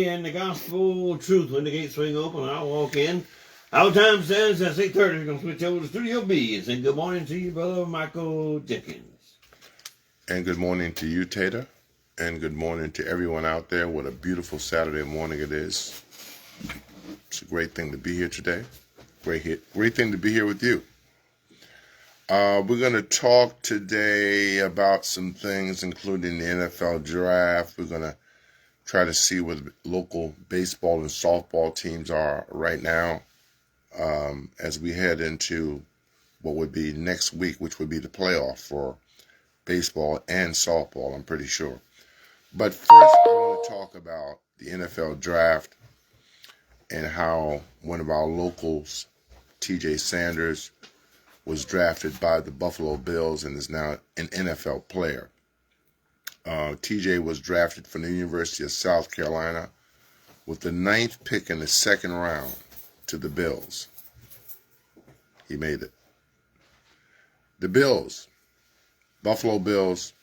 and the gospel truth. When the gates swing open, I'll walk in. Our time stands at 6:30. We're going to switch over to Studio B and say good morning to you, Brother Michael Jenkins. And good morning to you, Tater. And good morning to everyone out there. What a beautiful Saturday morning it is. It's a great thing to be here today. Great thing to be here with you. We're going to talk today about some things, including the NFL draft. We're going to try to see where the local baseball and softball teams are right now as we head into what would be next week, which would be the playoff for baseball and softball, I'm pretty sure. But first, I want to talk about the NFL draft and how one of our locals, TJ Sanders, was drafted by the Buffalo Bills and is now an NFL player. TJ was drafted from the University of South Carolina with the 9th pick in the second round to the Bills. He made it. The Bills, Buffalo Bills,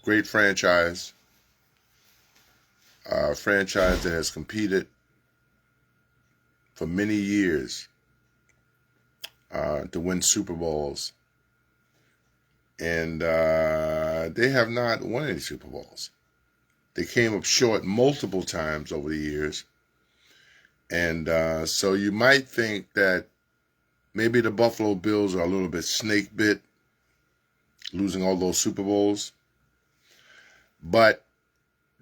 great franchise. A franchise that has competed for many years to win Super Bowls. And they have not won any Super Bowls. They came up short multiple times over the years. And so you might think that maybe the Buffalo Bills are a little bit snake bit, losing all those Super Bowls. But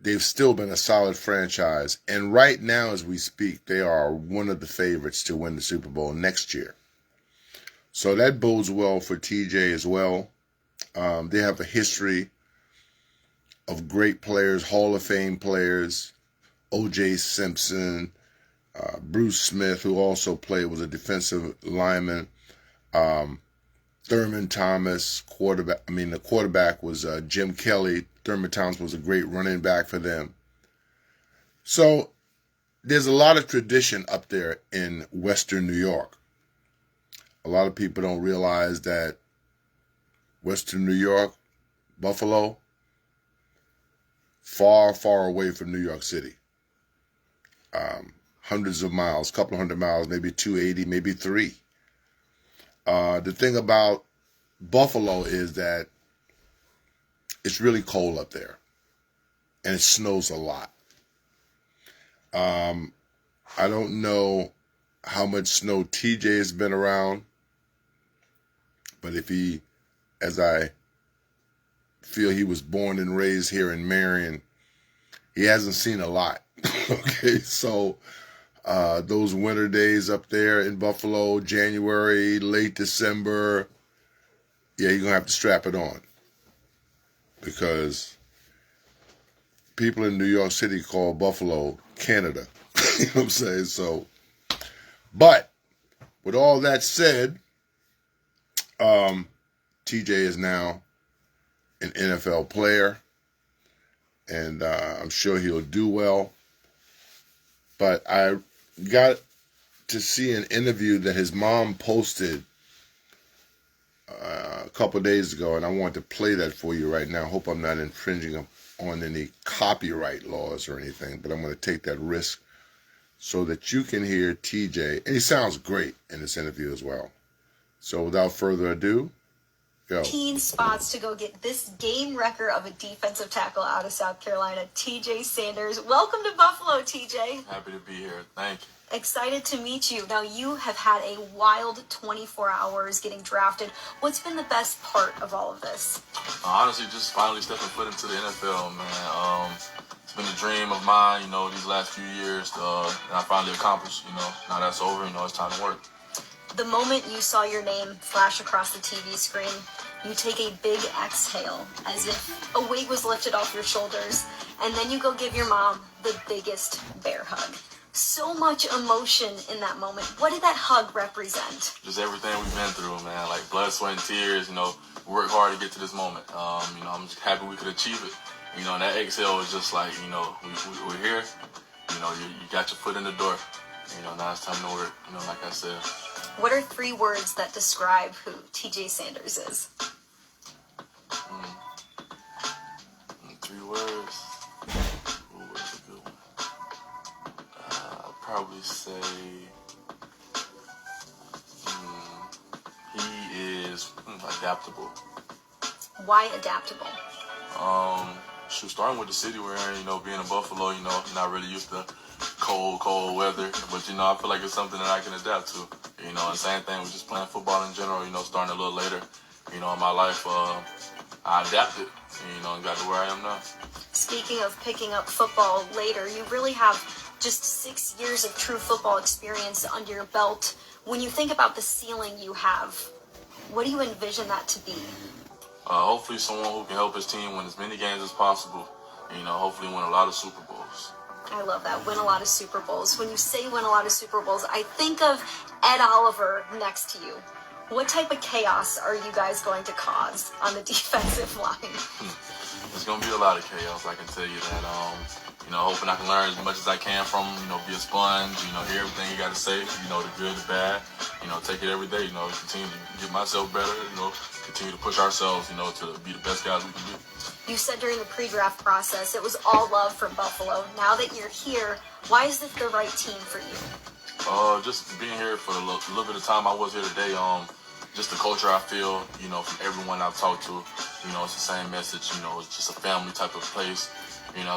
they've still been a solid franchise. And right now, as we speak, they are one of the favorites to win the Super Bowl next year. So that bodes well for TJ as well. They have a history of great players, Hall of Fame players, wjay Simpson, Bruce Smith, who also was a defensive lineman, Thurman Thomas, the quarterback was Jim Kelly. Thurman Thomas was a great running back for them. So there's a lot of tradition up there in Western New York. A lot of people don't realize that Western New York, Buffalo, far, far away from New York City. Hundreds of miles, couple of hundred miles, maybe 280, maybe 3. The thing about Buffalo is that it's really cold up there, and it snows a lot. I don't know how much snow TJ has been around, but as I feel he was born and raised here in Marion, he hasn't seen a lot. Okay, so those winter days up there in Buffalo, January, late December, yeah, you're going to have to strap it on. Because people in New York City call Buffalo Canada. You know what I'm saying? So, but with all that said, TJ is now an NFL player, and I'm sure he'll do well. But I got to see an interview that his mom posted a couple of days ago, and I want to play that for you right now. I hope I'm not infringing on any copyright laws or anything, but I'm going to take that risk so that you can hear TJ. And he sounds great in this interview as well. So without further ado, go. 15 spots to go get this game wrecker of a defensive tackle out of South Carolina, TJ Sanders. Welcome to Buffalo, TJ. Happy to be here. Thank you. Excited to meet you. Now, you have had a wild 24 hours getting drafted. What's been the best part of all of this? Honestly, just finally stepping foot into the NFL, man. It's been a dream of mine, these last few years, and I finally accomplished, Now that's over, it's time to work. The moment you saw your name flash across the TV screen, you take a big exhale as if a weight was lifted off your shoulders, and then you go give your mom the biggest bear hug. So much emotion in that moment. What did that hug represent? Just everything we've been through, man. Like blood, sweat, and tears. We worked hard to get to this moment. I'm just happy we could achieve it. And that exhale was just like, we're here. You got your foot in the door. Now it's time to work. Like I said. What are 3 words that describe who TJ Sanders is? 3 words. Ooh, what's a good probably say he is adaptable. Why adaptable? Starting with the city we're in, being in Buffalo, not really used to cold weather, but I feel like it's something that I can adapt to. And same thing with just playing football in general. Starting a little later, in my life, I adapted, and got to where I am now. Speaking of picking up football later, you really have just 6 years of true football experience under your belt. When you think about the ceiling you have, what do you envision that to be? Hopefully someone who can help his team win as many games as possible. Hopefully win a lot of Super Bowls. I love that. Win a lot of Super Bowls. When you say win a lot of Super Bowls, I think of Ed Oliver next to you. What type of chaos are you guys going to cause on the defensive line? There's going to be a lot of chaos, I can tell you that. Hoping I can learn as much as I can from him, be a sponge, hear everything you got to say, the good, the bad, take it every day, continue to get myself better, continue to push ourselves, to be the best guys we can be. You said during the pre-draft process it was all love from Buffalo. Now that you're here, why is this the right team for you? Just being here for the little bit of time I was here today, just the culture I feel, from everyone I've talked to, it's the same message, it's just a family type of place,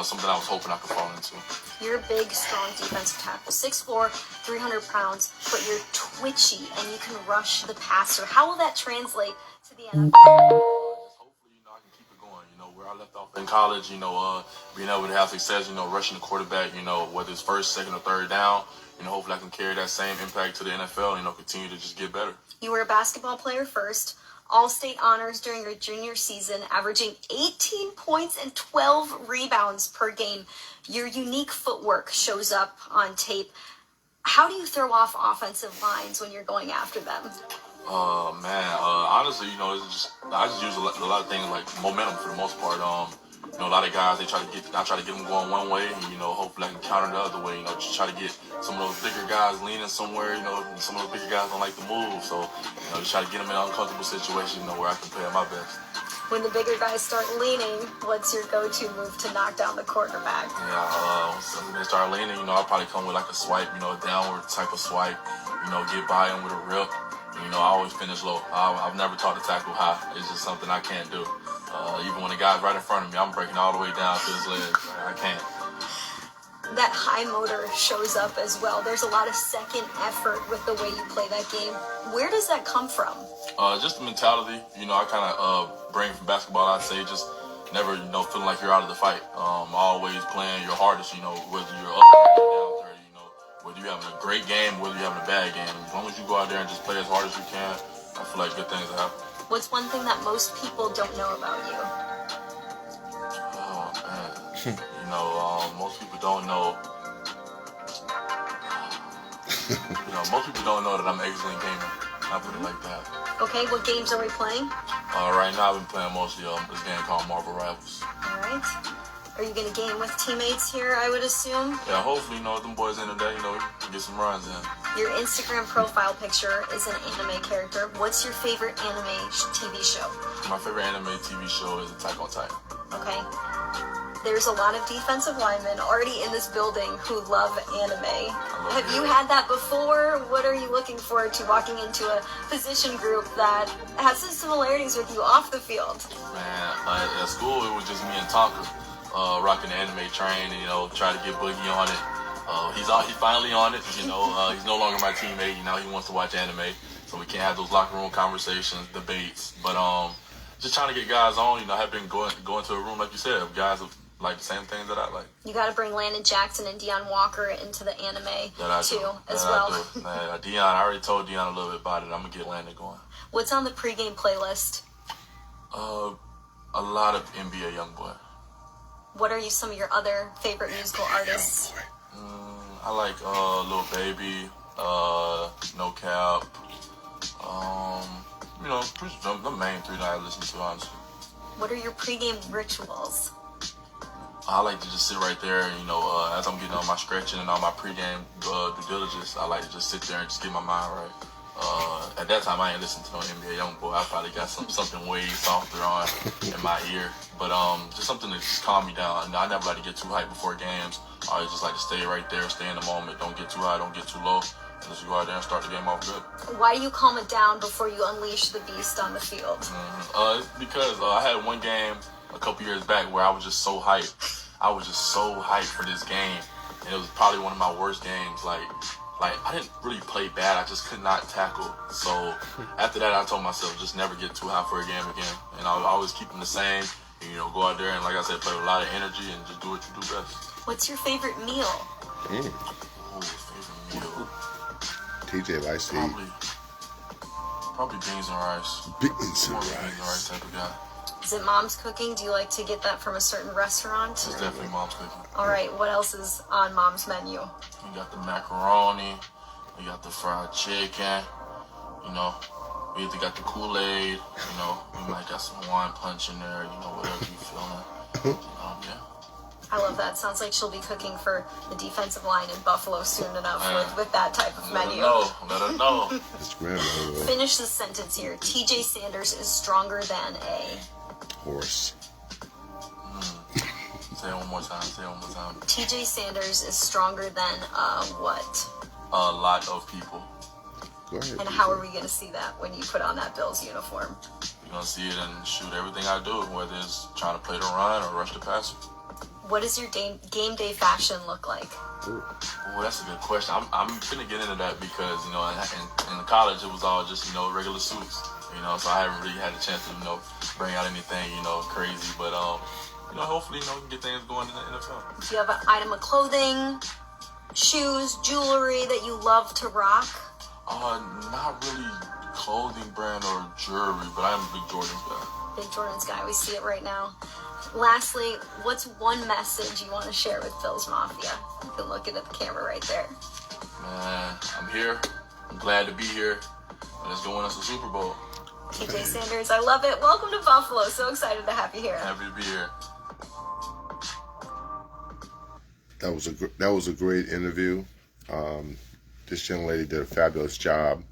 something I was hoping I could fall into. You're a big, strong defensive tackle, 6'4", 300 pounds, but you're twitchy and you can rush the passer. How will that translate to the NFL? Hopefully, I can keep it going. Where I left off in college, being able to have success, rushing the quarterback, whether it's first, second, or third down, hopefully I can carry that same impact to the NFL, continue to just get better. You were a basketball player first, all-state honors during your junior season, averaging 18 points and 12 rebounds per game. Your unique footwork shows up on tape. How do you throw off offensive lines when you're going after them? Honestly, I just use a lot of things like momentum for the most part. A lot of guys, I try to get them going one way, and, hopefully I can counter the other way, just try to get some of those bigger guys leaning somewhere, some of those bigger guys don't like to move, so, just try to get them in an uncomfortable situation, where I can play at my best. When the bigger guys start leaning, what's your go-to move to knock down the quarterback? When they start leaning, I'll probably come with like a swipe, a downward type of swipe, get by them with a rip. I always finish low. I've never taught to tackle high. It's just something I can't do. Even when the guy's right in front of me, I'm breaking all the way down to his legs. I can't. That high motor shows up as well. There's a lot of second effort with the way you play that game. Where does that come from? Just the mentality. I kind of bring from basketball, I'd say, just never, feeling like you're out of the fight. Always playing your hardest, whether you're up or down 30, whether you're having a great game, whether you're having a bad game. As long as you go out there and just play as hard as you can, I feel like good things will happen. What's one thing that most people don't know about you? Oh, man. Most people don't know. Most people don't know that I'm an excellent gamer. I put it like that. Okay, what games are we playing? Right now I've been playing mostly this game called Marvel Rivals. All right. Are you going to game with teammates here, I would assume? Yeah, hopefully, them boys in today, get some runs in. Your Instagram profile picture is an anime character. What's your favorite anime TV show? My favorite anime TV show is Attack on Titan. Okay. There's a lot of defensive linemen already in this building who love anime. Have you had that before? What are you looking forward to walking into a position group that has some similarities with you off the field? Man, at school, it was just me and Tonka. Rocking the anime train, try to get Boogie on it. He's finally on it, he's no longer my teammate, he wants to watch anime, so we can't have those locker room conversations, debates, but just trying to get guys on, I've been going to a room, like you said, of guys who like the same things that I like. You got to bring Landon Jackson and Deion Walker into the anime too, as well. Deion, I already told Deion a little bit about it. I'm gonna get Landon going. What's on the pregame playlist? A lot of NBA YoungBoy. What are some of your other favorite musical artists? I like Lil Baby, No Cap. The main three that I listen to, honestly. What are your pregame rituals? I like to just sit right there, as I'm getting on my stretching and all my pregame due diligence. I like to just sit there and just get my mind right. At that time, I ain't listened to no NBA Youngboy. I probably got something way softer on in my ear. But just something to just calm me down. I never like to get too hyped before games. I always just like to stay right there, stay in the moment. Don't get too high, don't get too low. And just go out there and start the game off good. Why do you calm it down before you unleash the beast on the field? Because I had one game a couple years back where I was just so hyped. I was just so hyped for this game. And it was probably one of my worst games. Like I didn't really play bad. I just could not tackle. So after that, I told myself, just never get too high for a game again. And I'll always keep them the same. And, go out there and, like I said, play with a lot of energy and just do what you do best. What's your favorite meal? Favorite meal? TJ likes to eat. Probably beans and rice. Beans and Beans and rice type of guy. Is it mom's cooking? Do you like to get that from a certain restaurant? It's definitely mom's cooking. All right, what else is on mom's menu? You got the macaroni, you got the fried chicken, we either got the Kool-Aid, we might got some wine punch in there, whatever you feeling. Yeah. I love that. Sounds like she'll be cooking for the defensive line in Buffalo soon enough with that type of menu. Let her know. It's grandma. Finish the sentence here. TJ Sanders is stronger than a horse. Say it one more time. TJ Sanders is stronger than what? A lot of people. Go ahead. And how are we going to see that when you put on that Bills uniform? You're going to see it and shoot everything I do, whether it's trying to play the run or rush the passer. What does your game day fashion look like? Oh, that's a good question. I'm finna get into that because, in college it was all just, regular suits, so I haven't really had a chance to, bring out anything, crazy. But, hopefully, we can get things going in the NFL. Do you have an item of clothing, shoes, jewelry that you love to rock? Not really clothing brand or jewelry, but I am a big Jordans guy. Big Jordans guy. We see it right now. Lastly, what's one message you want to share with Bills Mafia? You can look at the camera right there. Man, I'm here. I'm glad to be here. Let's go win us a Super Bowl. TJ Sanders, I love it. Welcome to Buffalo. So excited to have you here. Happy to be here. That was a great interview. This young lady did a fabulous job.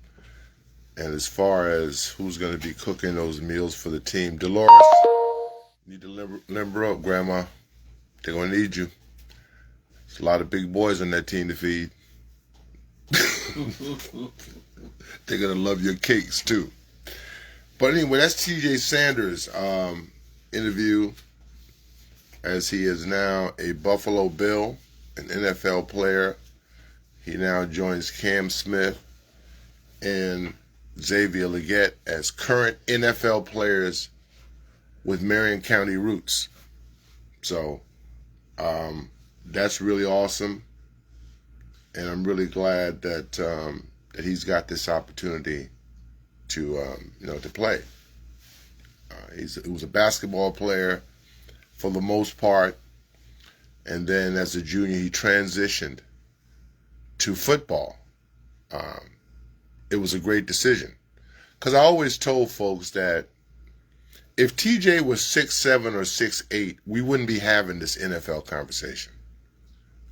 And as far as who's going to be cooking those meals for the team, Dolores, you need to limber up, Grandma. They're going to need you. There's a lot of big boys on that team to feed. They're going to love your cakes, too. But anyway, that's TJ Sanders' interview, as he is now a Buffalo Bill, an NFL player. He now joins Cam Smith and Xavier Legette as current NFL players with Marion County roots. So that's really awesome, and I'm really glad that that he's got this opportunity to to play. He was a basketball player for the most part, and then as a junior he transitioned to football. It was a great decision, because I always told folks that if TJ was 6'7" or 6'8", we wouldn't be having this NFL conversation,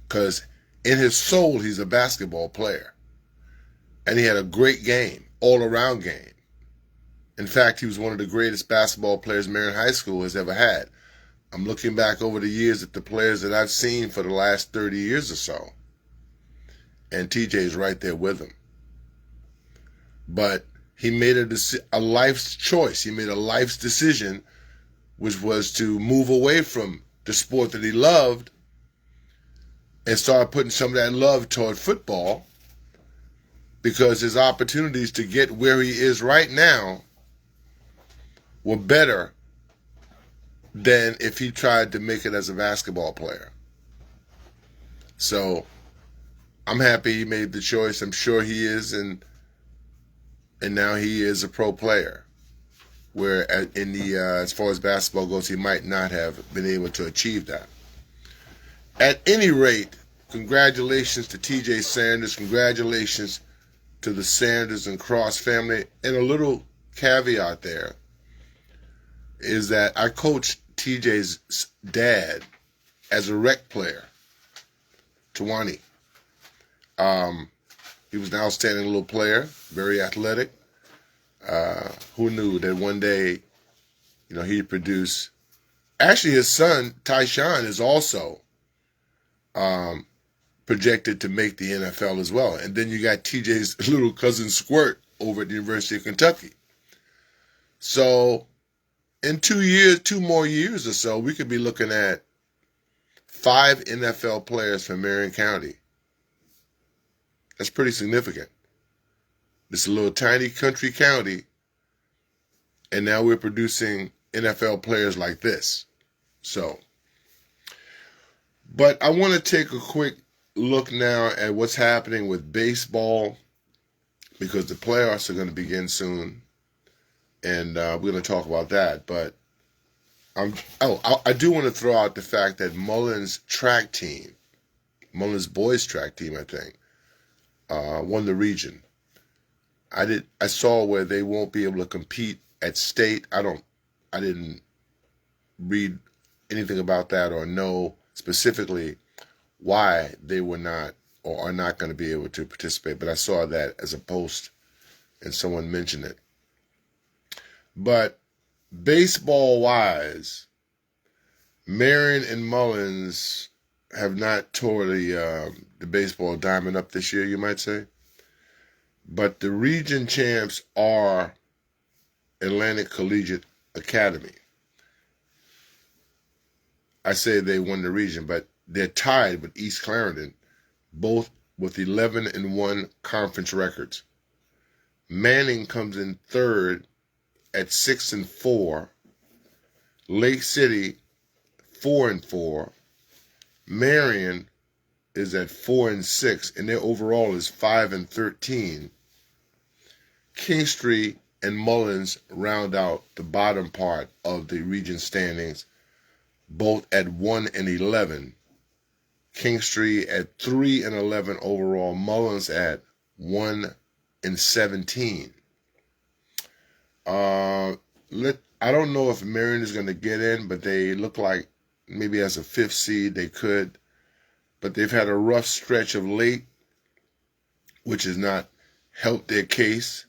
because in his soul he's a basketball player, and he had a great game, all-around game. In fact, he was one of the greatest basketball players Marion High School has ever had. I'm looking back over the years at the players that I've seen for the last 30 years or so, and TJ is right there with him. But he made a life's choice. He made a life's decision, which was to move away from the sport that he loved and start putting some of that love toward football, because his opportunities to get where he is right now were better than if he tried to make it as a basketball player. So I'm happy he made the choice. I'm sure he is, and now he is a pro player, where in the as far as basketball goes, he might not have been able to achieve that. At any rate, congratulations to TJ Sanders. Congratulations to the Sanders and Cross family. And a little caveat there is that I coached TJ's dad as a rec player, Tawani. He was an outstanding little player, very athletic. Who knew that one day, he'd produce. Actually, his son, Tyshawn, is also projected to make the NFL as well. And then you got TJ's little cousin Squirt over at the University of Kentucky. So in 2 more years or so, we could be looking at 5 NFL players from Marion County. That's pretty significant. It's a little tiny country county, and now we're producing NFL players like this. So, but I want to take a quick look now at what's happening with baseball, because the playoffs are going to begin soon, and we're going to talk about that. But I do want to throw out the fact that Mullins boys track team, I think, won the region. I saw where they won't be able to compete at state. I didn't read anything about that or know specifically why they were not or are not going to be able to participate, but I saw that as a post and someone mentioned it. But baseball-wise, Marion and Mullins have not tore the baseball diamond up this year, you might say. But the region champs are Atlantic Collegiate Academy. I say they won the region, but they're tied with East Clarendon, both with 11-1 conference records. Manning comes in third at 6-4. Lake City 4-4. Marion is at 4-6, and their overall is 5-13. Kingstree and Mullins round out the bottom part of the region standings, both at 1-11. Kingstree at 3-11 overall. Mullins at 1-17. I don't know if Marion is going to get in, but they look like maybe as a 5th seed they could. But they've had a rough stretch of late, which has not helped their case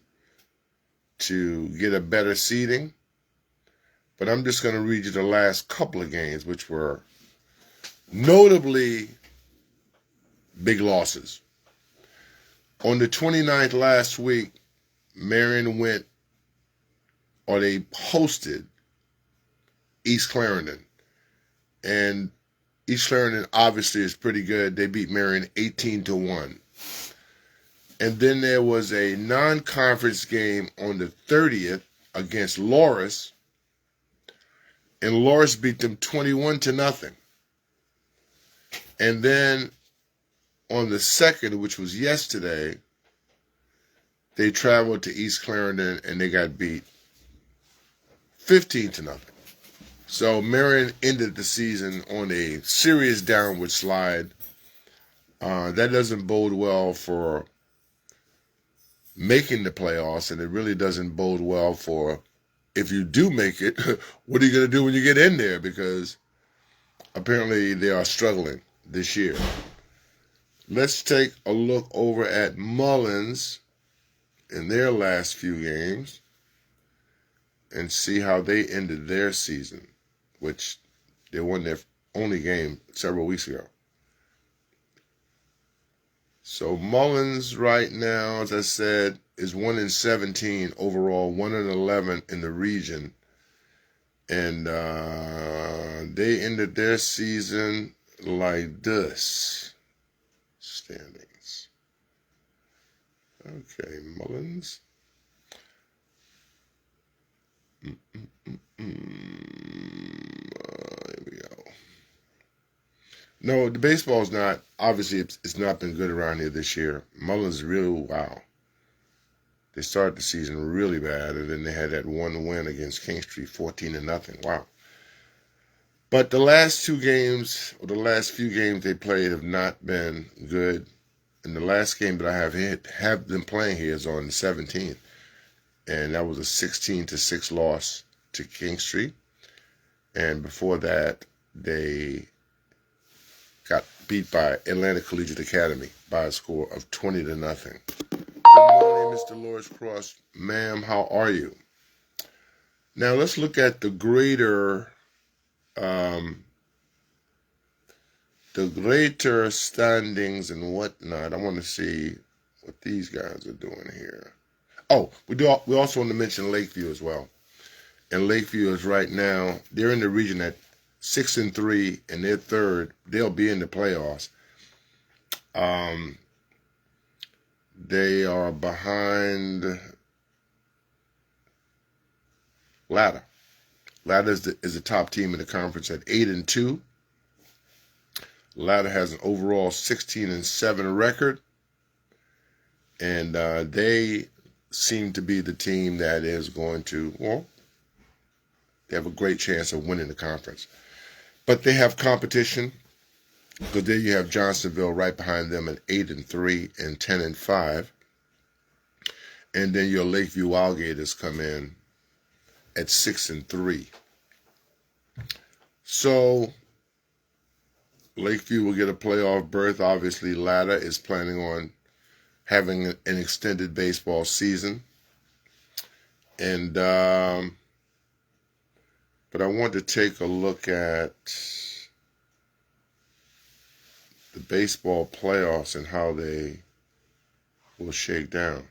to get a better seeding. But I'm just going to read you the last couple of games, which were notably big losses. On the 29th last week, Marion they hosted East Clarendon. And East Clarendon obviously is pretty good. They beat Marion 18-1. And then there was a non-conference game on the 30th against Loris, and Loris beat them 21-0. And then on the 2nd, which was yesterday, they traveled to East Clarendon and they got beat 15-0. So Marion ended the season on a serious downward slide. That doesn't bode well for making the playoffs, and it really doesn't bode well for if you do make it, what are you going to do when you get in there? Because apparently they are struggling this year. Let's take a look over at Mullins in their last few games and see how they ended their season, which they won their only game several weeks ago. So Mullins right now, as I said, is 1-17 overall, 1-11 in the region. And they ended their season like this. Standings. Okay, Mullins. Here we go. No, the baseball's not, obviously it's not been good around here this year. Mullins really, wow. They started the season really bad, and then they had that one win against Kingstree, 14-0. Wow. But the last 2 games, or the last few games they played have not been good. And the last game that I have been playing here is on the 17th. And that was a 16-6 loss to Kingstree. And before that, they got beat by Atlanta Collegiate Academy by a score of 20-0. Good morning, Mr. Loris Cross. Ma'am, how are you? Now let's look at the greater standings and whatnot. I want to see what these guys are doing here. Oh, we also want to mention Lakeview as well. And Lakeview is right now, they're in the region at 6-3, and they're third. They'll be in the playoffs. They are behind Latta. Latta is the top team in the conference at 8-2. Latta has an overall 16-7 record, and they seem to be the team that is going to, well, they have a great chance of winning the conference. But they have competition, because there you have Johnsonville right behind them at 8-3 and 10-5. And then your Lakeview Wildgators come in at 6-3. So Lakeview will get a playoff berth. Obviously, Latta is planning on having an extended baseball season. And but I want to take a look at the baseball playoffs and how they will shake down.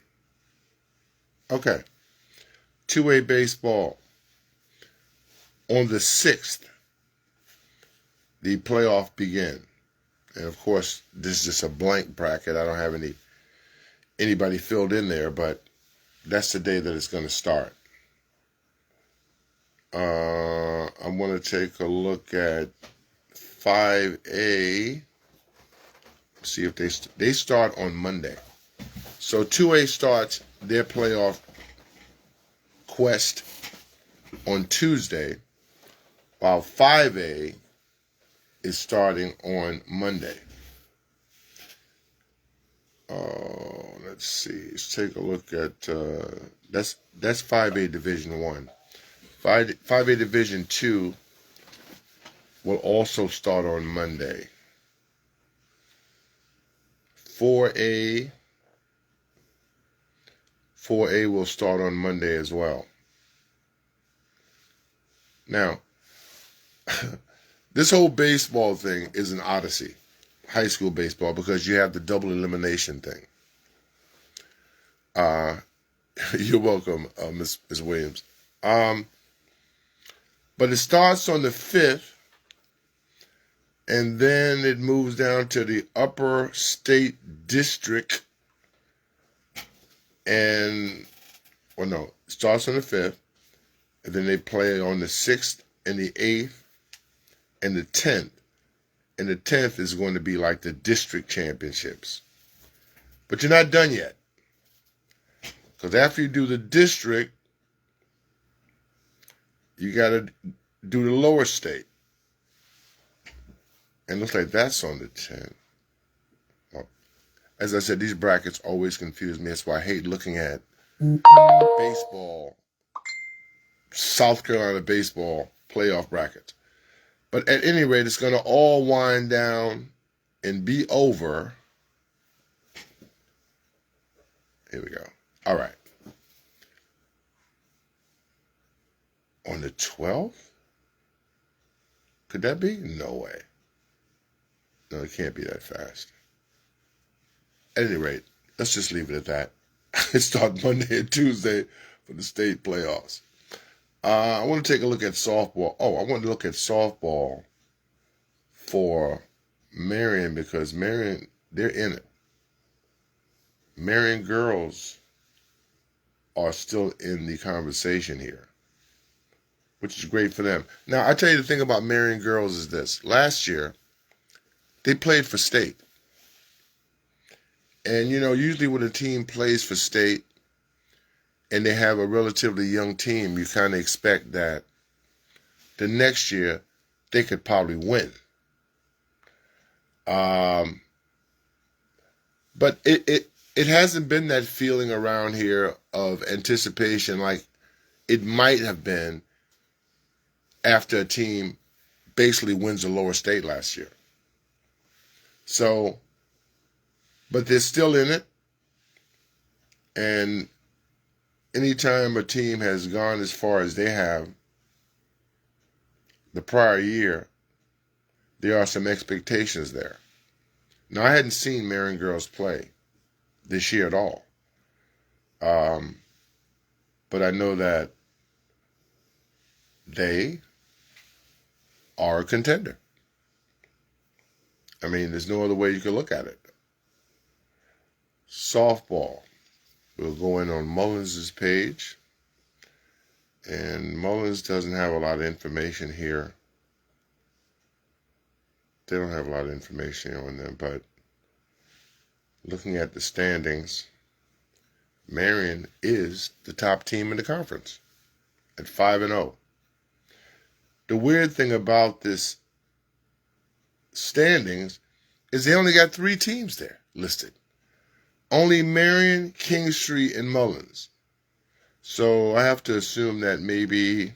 Okay. 2A baseball. On the 6th, the playoff begin. And of course, this is just a blank bracket. I don't have anybody filled in there, but that's the day that it's going to start. I'm going to take a look at 5A. See if they start on Monday. So 2A starts their playoff quest on Tuesday, while 5A is starting on Monday. Let's see. Let's take a look at that's 5A Division 1. 5A Division 2 will also start on Monday. 4A will start on Monday as well. Now, this whole baseball thing is an odyssey, high school baseball, because you have the double elimination thing. You're welcome, Ms. Williams. But it starts on the 5th, and then it moves down to the upper state district. And, it starts on the 5th, and then they play on the 6th and the 8th and the 10th. And the 10th is going to be like the district championships. But you're not done yet. Because after you do the district, you got to do the lower state. And looks like that's on the 10th. Well, as I said, these brackets always confuse me. That's why I hate looking at baseball, South Carolina baseball playoff brackets. But at any rate, it's going to all wind down and be over. Here we go. All right. On the 12th? Could that be? No way. No, it can't be that fast. At any rate, let's just leave it at that. It starts Monday and Tuesday for the state playoffs. I want to take a look at softball. I want to look at softball for Marion, because Marion, they're in it. Marion girls are still in the conversation here, which is great for them. Now, I tell you the thing about Marion girls is this. Last year, they played for state. And, usually when a team plays for state and they have a relatively young team, you kind of expect that the next year they could probably win. But it hasn't been that feeling around here of anticipation like it might have been after a team basically wins the lower state last year. So, but they're still in it. And anytime a team has gone as far as they have the prior year, there are some expectations there. Now, I hadn't seen Marion girls play this year at all. But I know that they are a contender. I mean, there's no other way you can look at it. Softball. We'll go in on Mullins' page. And Mullins doesn't have a lot of information here. They don't have a lot of information on them, but looking at the standings, Marion is the top team in the conference at 5-0. The weird thing about this standings is they only got 3 teams there listed. Only Marion, Kingstree, and Mullins. So I have to assume that maybe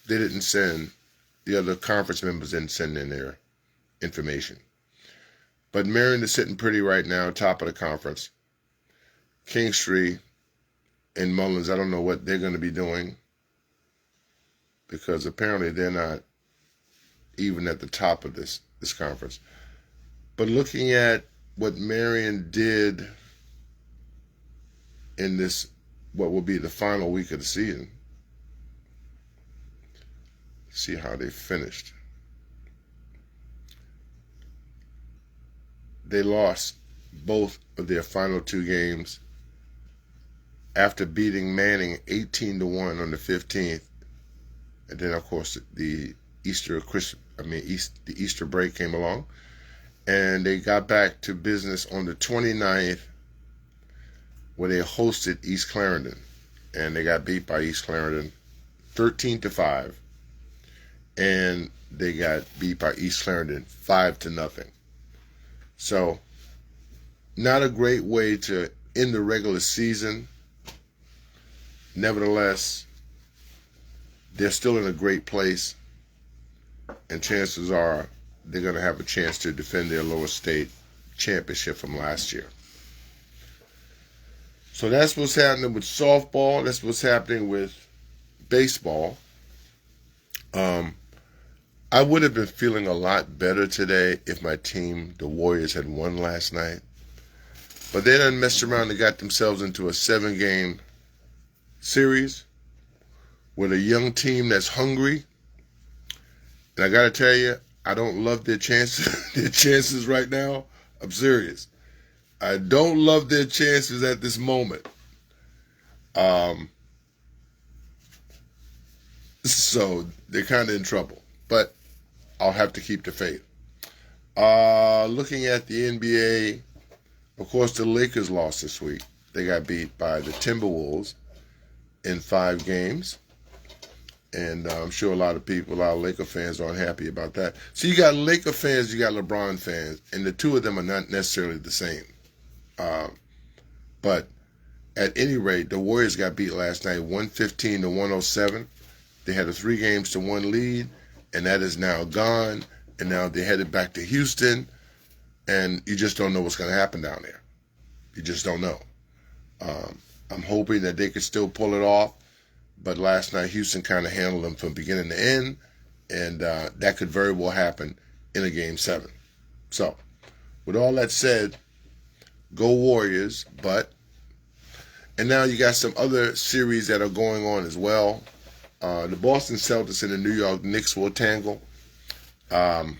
they didn't send, the other conference members didn't send in their information. But Marion is sitting pretty right now, top of the conference. Kingstree and Mullins, I don't know what they're going to be doing, because apparently they're not even at the top of this conference. But looking at what Marion did in this, what will be the final week of the season, see how they finished. They lost both of their final 2 games after beating Manning 18-1 on the 15th. And then, of course, the Easter break came along. And they got back to business on the 29th, where they hosted East Clarendon. And they got beat by East Clarendon 13-5. And they got beat by East Clarendon 5-0. So, not a great way to end the regular season. Nevertheless, they're still in a great place, and chances are they're going to have a chance to defend their lower state championship from last year. So that's what's happening with softball. That's what's happening with baseball. I would have been feeling a lot better today if my team, the Warriors, had won last night. But they done messed around and got themselves into a 7-game series with a young team that's hungry. And I got to tell you, I don't love their chances right now. I'm serious. I don't love their chances at this moment. So they're kind of in trouble. But I'll have to keep the faith. Looking at the NBA, of course, the Lakers lost this week. They got beat by the Timberwolves in 5 games. And I'm sure a lot of Laker fans aren't happy about that. So you got Laker fans, you got LeBron fans, and the two of them are not necessarily the same. But at any rate, the Warriors got beat last night 115-107. They had a 3-1 lead, and that is now gone. And now they're headed back to Houston, and you just don't know what's going to happen down there. You just don't know. I'm hoping that they could still pull it off. But last night, Houston kind of handled them from beginning to end, and that could very well happen in a Game 7. So, with all that said, go Warriors, and now you got some other series that are going on as well. The Boston Celtics and the New York Knicks will tangle. I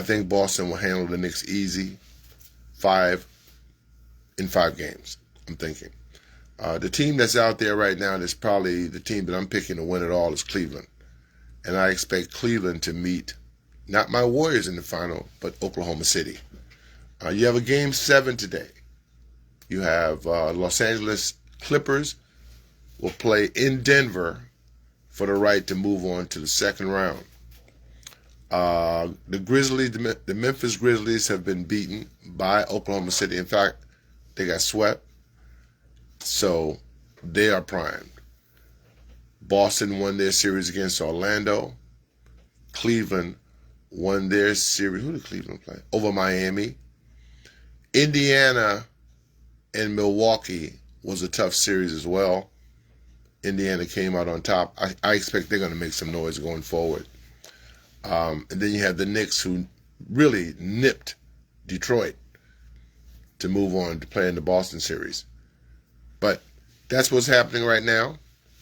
think Boston will handle the Knicks easy, 5 games, I'm thinking. The team that's out there right now that's probably the team that I'm picking to win it all is Cleveland. And I expect Cleveland to meet, not my Warriors in the final, but Oklahoma City. You have a Game 7 today. You have Los Angeles Clippers will play in Denver for the right to move on to the second round. The Memphis Grizzlies have been beaten by Oklahoma City. In fact, they got swept. So they are primed. Boston won their series against Orlando. Cleveland won their series. Who did Cleveland play? Over Miami. Indiana and Milwaukee was a tough series as well. Indiana came out on top. I expect they're going to make some noise going forward. And then you have the Knicks, who really nipped Detroit to move on to play in the Boston series. But that's what's happening right now.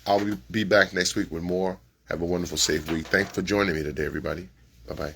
I'll be back next week with more. Have a wonderful, safe week. Thanks for joining me today, everybody. Bye-bye.